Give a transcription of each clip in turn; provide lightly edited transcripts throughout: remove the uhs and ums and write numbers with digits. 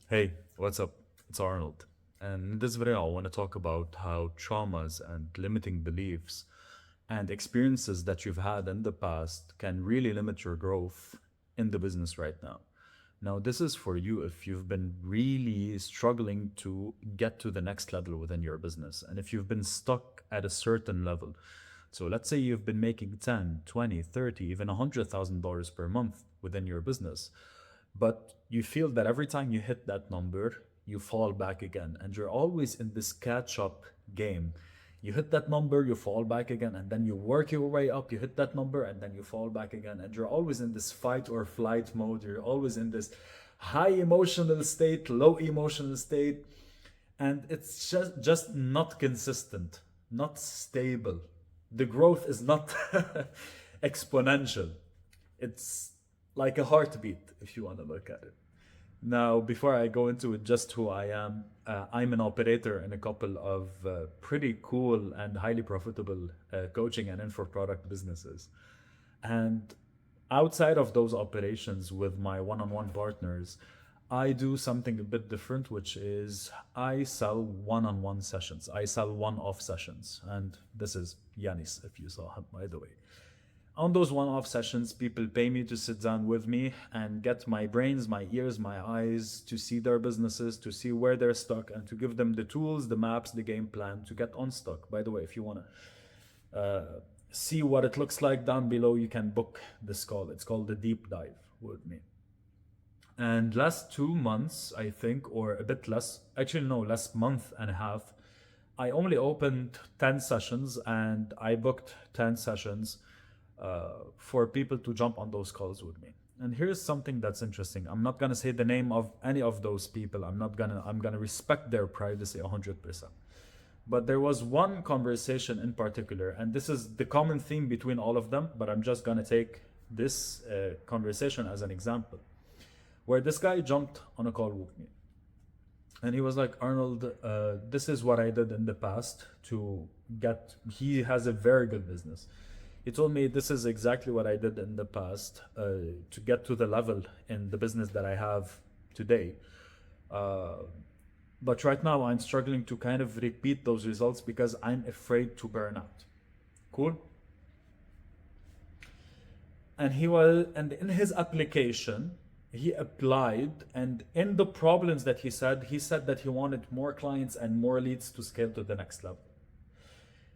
Hey, what's up? It's Arnold. And in this video, I want to talk about how traumas and limiting beliefs and experiences that you've had in the past can really limit your growth in the business right now. Now, this is for you if you've been really struggling to get to the next level within your business, and if you've been stuck at a certain level. So let's say you've been making 10, 20, 30, even $100,000 per month within your business, but you feel that every time you hit that number, you fall back again. And you're always in this catch up game. You hit that number, you fall back again, and then you work your way up. You hit that number, and then you fall back again. And you're always in this fight or flight mode. You're always in this high emotional state, low emotional state. And it's just not consistent, not stable. The growth is not exponential. It's like a heartbeat, if you want to look at it. Now, before I go into it, just who I am, I'm an operator in a couple of pretty cool and highly profitable coaching and info product businesses. And outside of those operations with my one on one partners, I do something a bit different, which is I sell one on one sessions. I sell one off sessions. And this is Yanis, if you saw him, by the way. On those one off sessions, people pay me to sit down with me and get my brains, my ears, my eyes to see their businesses, to see where they're stuck, and to give them the tools, the maps, the game plan to get unstuck. By the way, if you want to see what it looks like down below, you can book this call. It's called the deep dive with me. And last 2 months, I think, or a bit less, actually, no, last month and a half, I only opened 10 sessions and I booked 10 sessions for people to jump on those calls with me. And here's something that's interesting. I'm not gonna say the name of any of those people. I'm gonna respect their privacy 100%. But there was one conversation in particular, and this is the common theme between all of them, but I'm just gonna take this conversation as an example, where this guy jumped on a call with me. And he was like, Arnold, this is what I did in the past to get, he has a very good business. He told me this is exactly what I did in the past to get to the level in the business that I have today. But right now I'm struggling to kind of repeat those results because I'm afraid to burn out. Cool? And in his application, he applied, and in the problems that he said that he wanted more clients and more leads to scale to the next level.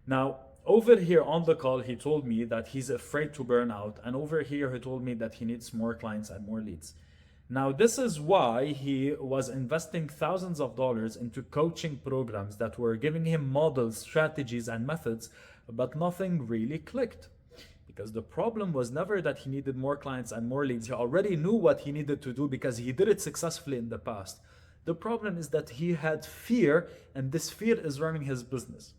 Now, over here on the call, he told me that he's afraid to burn out. And over here, he told me that he needs more clients and more leads. Now, this is why he was investing thousands of dollars into coaching programs that were giving him models, strategies, and methods, but nothing really clicked. Because the problem was never that he needed more clients and more leads. He already knew what he needed to do because he did it successfully in the past. The problem is that he had fear, and this fear is running his business.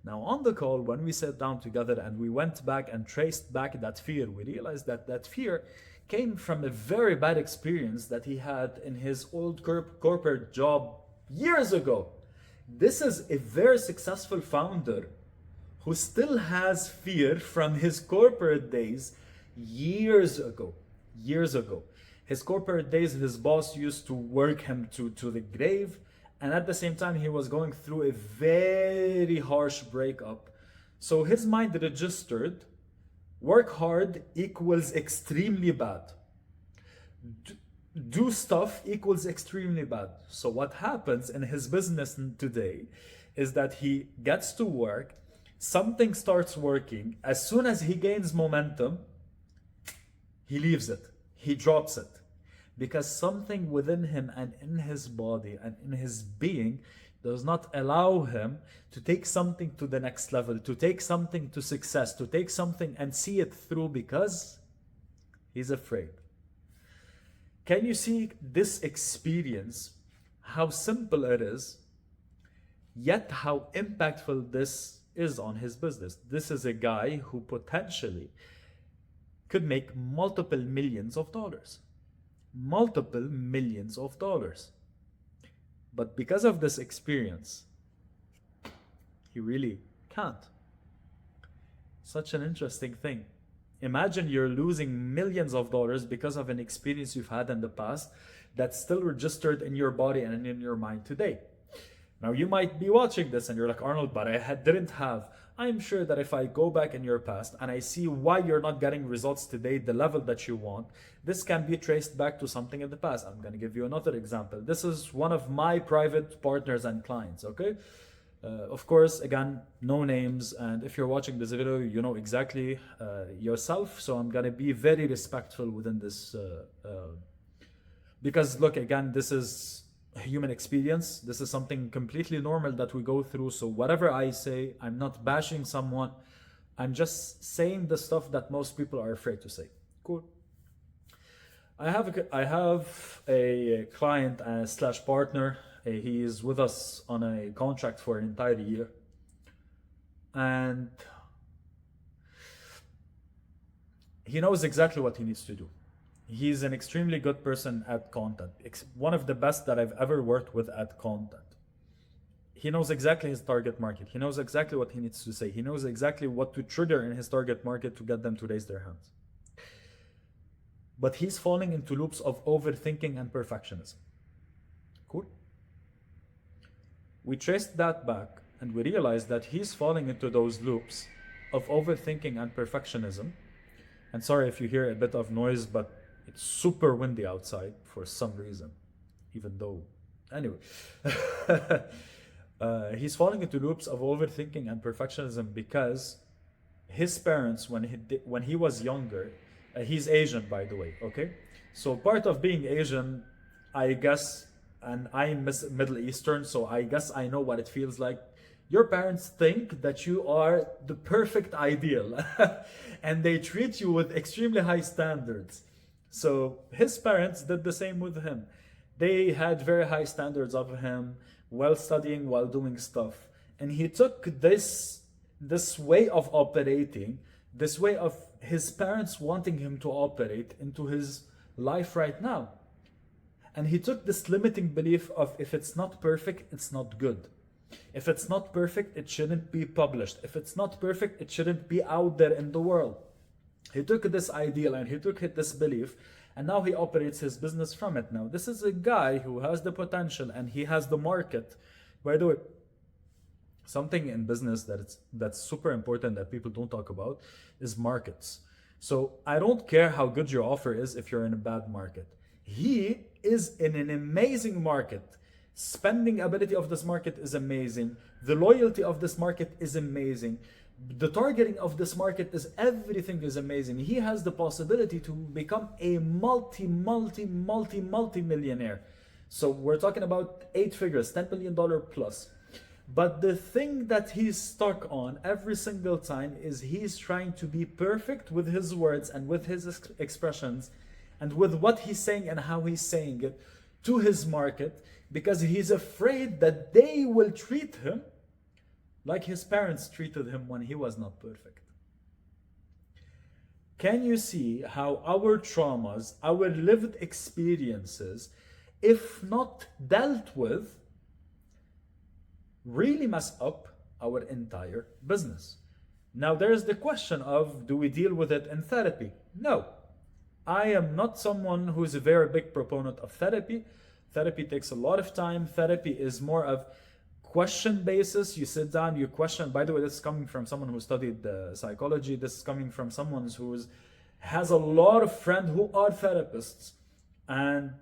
Now, on the call, when we sat down together and we went back and traced back that fear, we realized that that fear came from a very bad experience that he had in his old corporate job years ago. This is a very successful founder who still has fear from his corporate days years ago. Years ago. His corporate days, his boss used to work him to the grave. And at the same time, he was going through a very harsh breakup. So his mind registered work hard equals extremely bad. Do stuff equals extremely bad. So what happens in his business today is that he gets to work, something starts working. As soon as he gains momentum, he leaves it, he drops it. Because something within him and in his body and in his being does not allow him to take something to the next level, to take something to success, to take something and see it through because he's afraid. Can you see this experience, how simple it is, yet how impactful this is on his business? This is a guy who potentially could make multiple millions of dollars. Multiple millions of dollars. But because of this experience, he really can't. Such an interesting thing. Imagine you're losing millions of dollars because of an experience you've had in the past, that's still registered in your body and in your mind today. Now, you might be watching this and you're like, Arnold, but didn't have. I'm sure that if I go back in your past and I see why you're not getting results today, the level that you want, this can be traced back to something in the past. I'm going to give you another example. This is one of my private partners and clients, okay? Of course, again, no names. And if you're watching this video, you know exactly yourself. So I'm going to be very respectful within this. Because look, again, this is human experience. This is something completely normal that we go through. So whatever I say, I'm not bashing someone. I'm just saying the stuff that most people are afraid to say. Cool. I have a client slash partner. He is with us on a contract for an entire year. And he knows exactly what he needs to do. He's an extremely good person at content. One of the best that I've ever worked with at content. He knows exactly his target market. He knows exactly what he needs to say. He knows exactly what to trigger in his target market to get them to raise their hands. But he's falling into loops of overthinking and perfectionism. Cool. We traced that back and we realized that he's falling into those loops of overthinking and perfectionism. And sorry if you hear a bit of noise, but it's super windy outside for some reason, even though, anyway. He's falling into loops of overthinking and perfectionism because his parents, when he was younger, he's Asian, by the way, okay? So part of being Asian, I guess, and I'm Middle Eastern, so I guess I know what it feels like. Your parents think that you are the perfect ideal and they treat you with extremely high standards. So his parents did the same with him. They had very high standards of him while studying, while doing stuff. And he took this way of operating, this way of his parents wanting him to operate into his life right now. And he took this limiting belief of if it's not perfect, it's not good. If it's not perfect, it shouldn't be published. If it's not perfect, it shouldn't be out there in the world. He took this ideal and he took this belief, and now he operates his business from it. Now, this is a guy who has the potential and he has the market. By the way, something in business that's super important that people don't talk about is markets. So I don't care how good your offer is if you're in a bad market. He is in an amazing market. Spending ability of this market is amazing. The loyalty of this market is amazing. The targeting of this market is everything is amazing. He has the possibility to become a multi-millionaire. So we're talking about 8 figures, $10 million plus. But the thing that he's stuck on every single time is he's trying to be perfect with his words and with his expressions and with what he's saying and how he's saying it to his market, because he's afraid that they will treat him like his parents treated him when he was not perfect. Can you see how our traumas, our lived experiences, if not dealt with, really mess up our entire business? Now there's the question of, do we deal with it in therapy? No. I am not someone who's a very big proponent of therapy. Therapy takes a lot of time. Therapy is more of question basis. You sit down, you question. By the way, this is coming from someone who studied psychology. This is coming from someone who has a lot of friends who are therapists, and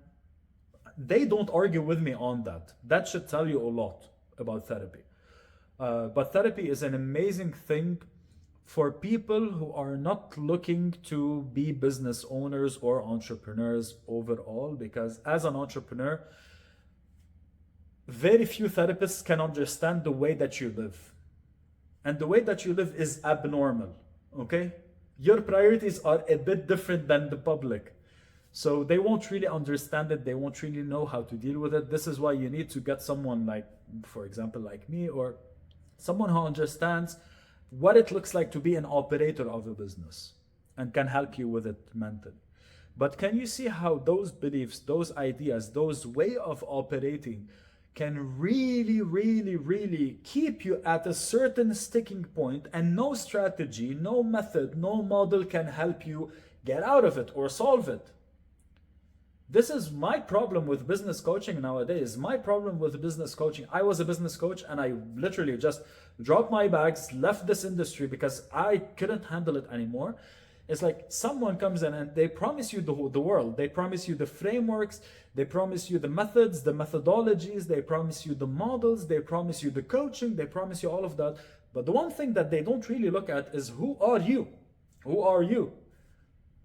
they don't argue with me on that. That should tell you a lot about therapy. But therapy is an amazing thing for people who are not looking to be business owners or entrepreneurs overall, because as an entrepreneur, very few therapists can understand the way that you live. And the way that you live is abnormal, okay? Your priorities are a bit different than the public. So they won't really understand it. They won't really know how to deal with it. This is why you need to get someone like, for example, like me, or someone who understands what it looks like to be an operator of a business and can help you with it mentally. But can you see how those beliefs, those ideas, those way of operating can really, really, really keep you at a certain sticking point, and no strategy, no method, no model can help you get out of it or solve it? This is my problem with business coaching nowadays. My problem with business coaching. I was a business coach and I literally just dropped my bags, left this industry because I couldn't handle it anymore. It's like someone comes in and they promise you the world. They promise you the frameworks. They promise you the methods, the methodologies. They promise you the models. They promise you the coaching. They promise you all of that. But the one thing that they don't really look at is who are you? Who are you?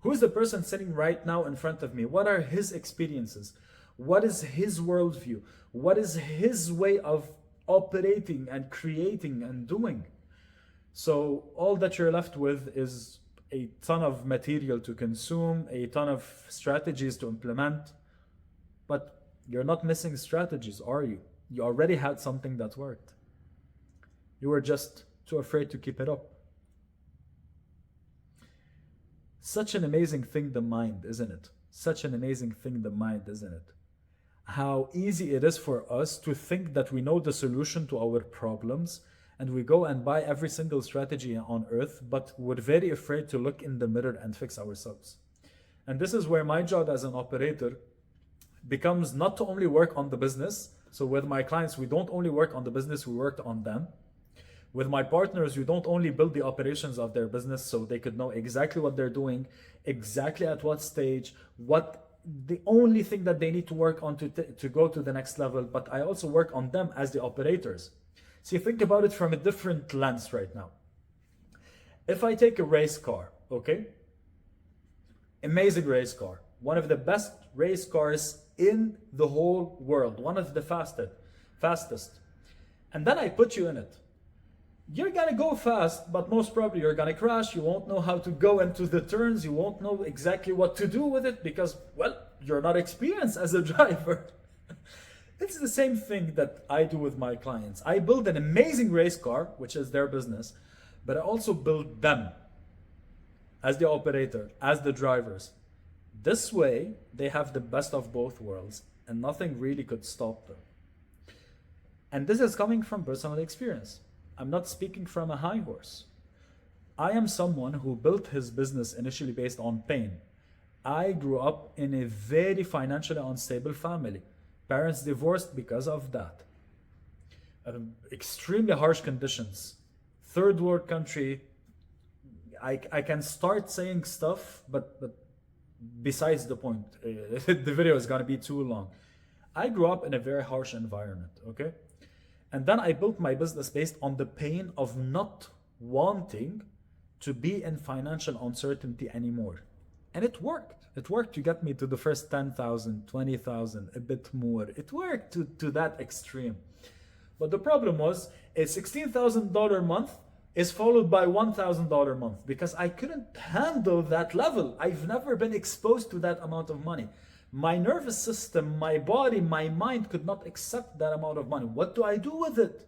Who's the person sitting right now in front of me? What are his experiences? What is his worldview? What is his way of operating and creating and doing? So all that you're left with is a ton of material to consume, a ton of strategies to implement, but you're not missing strategies, are you? You already had something that worked. You were just too afraid to keep it up. Such an amazing thing, the mind, isn't it? Such an amazing thing, the mind, isn't it? How easy it is for us to think that we know the solution to our problems, and we go and buy every single strategy on earth, but we're very afraid to look in the mirror and fix ourselves. And this is where my job as an operator becomes not to only work on the business. So with my clients, we don't only work on the business, we worked on them. With my partners, we don't only build the operations of their business so they could know exactly what they're doing, exactly at what stage, what the only thing that they need to work on to go to the next level, but I also work on them as the operators. See, think about it from a different lens right now. If I take a race car, okay? Amazing race car. One of the best race cars in the whole world. One of the fastest. And then I put you in it. You're gonna go fast, but most probably you're gonna crash. You won't know how to go into the turns. You won't know exactly what to do with it because, well, you're not experienced as a driver. It's the same thing that I do with my clients. I build an amazing race car, which is their business, but I also build them as the operator, as the drivers. This way, they have the best of both worlds, and nothing really could stop them. And this is coming from personal experience. I'm not speaking from a high horse. I am someone who built his business initially based on pain. I grew up in a very financially unstable family. Parents divorced because of that. Extremely harsh conditions. Third world country. I can start saying stuff, but besides the point, the video is gonna be too long. I grew up in a very harsh environment, okay? And then I built my business based on the pain of not wanting to be in financial uncertainty anymore. And it worked. It worked to get me to the first 10,000, 20,000, a bit more. It worked to that extreme. But the problem was a $16,000 month is followed by $1,000 month because I couldn't handle that level. I've never been exposed to that amount of money. My nervous system, my body, my mind could not accept that amount of money. What do I do with it?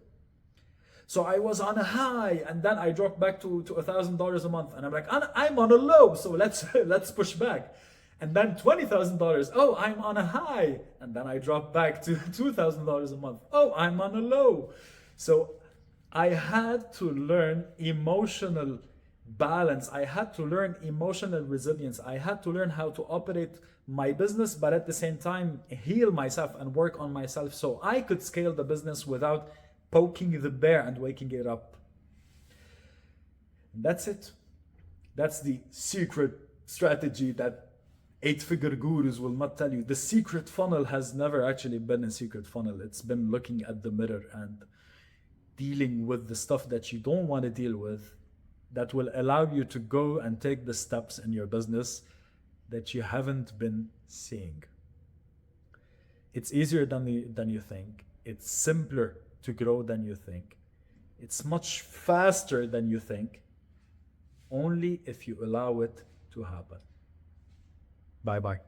So I was on a high, and then I dropped back to $1,000 a month, and I'm like, I'm on a low, so let's push back. And then $20,000. Oh, I'm on a high, and then I dropped back to $2,000 a month. Oh, I'm on a low. So I had to learn emotional balance. I had to learn emotional resilience. I had to learn how to operate my business, but at the same time heal myself and work on myself so I could scale the business without poking the bear and waking it up. That's it. That's the secret strategy that 8-figure gurus will not tell you. The secret funnel has never actually been a secret funnel. It's been looking at the mirror and dealing with the stuff that you don't want to deal with, that will allow you to go and take the steps in your business that you haven't been seeing. It's easier than you think. It's simpler to grow than you think. It's much faster than you think, only if you allow it to happen. Bye-bye.